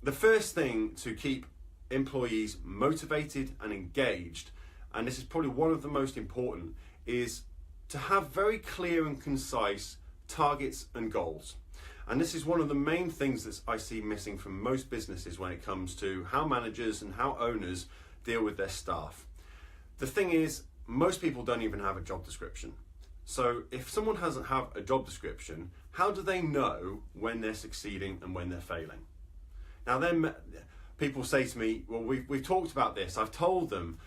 the first thing to keep employees motivated and engaged, and this is probably one of the most important, is to have very clear and concise targets and goals. And this is one of the main things that I see missing from most businesses when it comes to how managers and how owners deal with their staff. The thing is, most people don't even have a job description. So if someone doesn't have a job description, how do they know when they're succeeding and when they're failing? Now then, people say to me, well, we've talked about this, I've told them,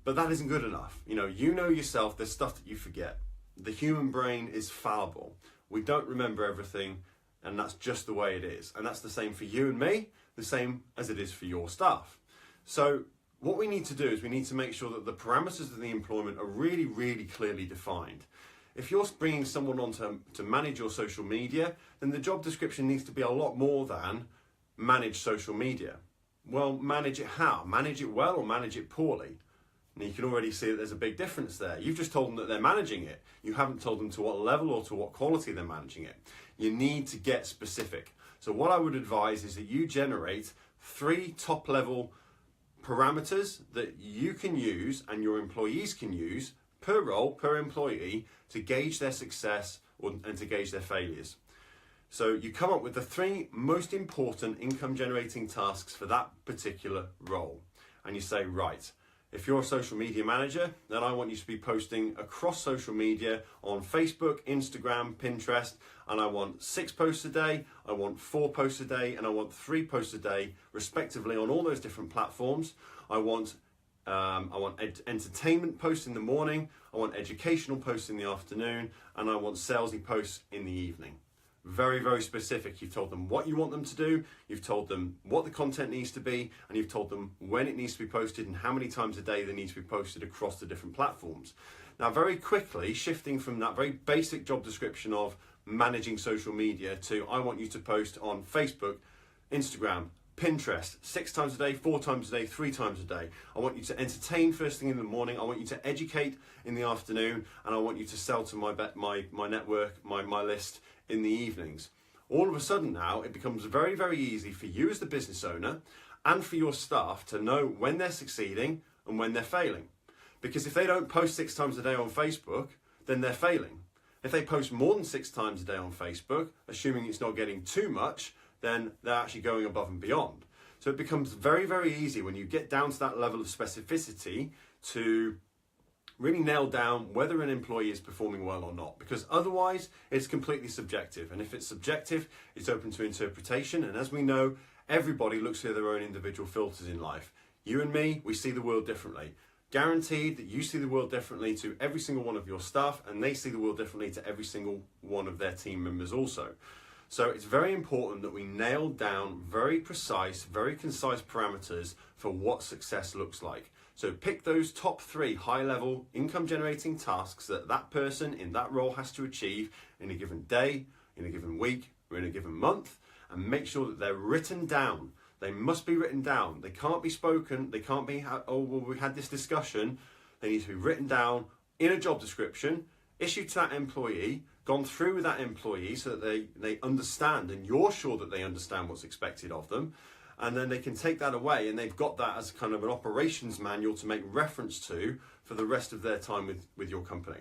but that isn't good enough. You know yourself, there's stuff that you forget. The human brain is fallible. We don't remember everything, and that's just the way it is. And that's the same for you and me, the same as it is for your staff. So what we need to do is we need to make sure that the parameters of the employment are really, really clearly defined. If you're bringing someone on to manage your social media, then the job description needs to be a lot more than manage social media. Well, manage it how? Manage it well or manage it poorly? And you can already see that there's a big difference there. You've just told them that they're managing it. You haven't told them to what level or to what quality they're managing it. You need to get specific. So what I would advise is that you generate 3 top-level parameters that you can use and your employees can use per role, per employee, to gauge their success and to gauge their failures. So you come up with the 3 most important income generating tasks for that particular role. And you say, right, if you're a social media manager, then I want you to be posting across social media on Facebook, Instagram, Pinterest, and I want 6 posts a day, I want 4 posts a day, and I want 3 posts a day, respectively, on all those different platforms. I want entertainment posts in the morning, I want educational posts in the afternoon, and I want salesy posts in the evening. Very, very specific. You've told them what you want them to do, you've told them what the content needs to be, and you've told them when it needs to be posted and how many times a day they need to be posted across the different platforms. Now, very quickly, shifting from that very basic job description of managing social media to I want you to post on Facebook, Instagram, Pinterest, 6 times a day, 4 times a day, 3 times a day. I want you to entertain first thing in the morning. I want you to educate in the afternoon, and I want you to sell to my network, my list in the evenings. All of a sudden now, it becomes very, very easy for you as the business owner and for your staff to know when they're succeeding and when they're failing. Because if they don't post 6 times a day on Facebook, then they're failing. If they post more than 6 times a day on Facebook, assuming it's not getting too much, then they're actually going above and beyond. So it becomes very, very easy when you get down to that level of specificity to really nail down whether an employee is performing well or not, because otherwise it's completely subjective. And if it's subjective, it's open to interpretation. And as we know, everybody looks through their own individual filters in life. You and me, we see the world differently. Guaranteed that you see the world differently to every single one of your staff, and they see the world differently to every single one of their team members also. So it's very important that we nail down very precise, very concise parameters for what success looks like. So pick those top 3 high-level income-generating tasks that that person in that role has to achieve in a given day, in a given week, or in a given month, and make sure that they're written down. They must be written down. They can't be spoken. They can't be, oh, well, we had this discussion. They need to be written down in a job description, issued to that employee, gone through with that employee so that they understand, and you're sure that they understand what's expected of them. And then they can take that away, and they've got that as kind of an operations manual to make reference to for the rest of their time with your company.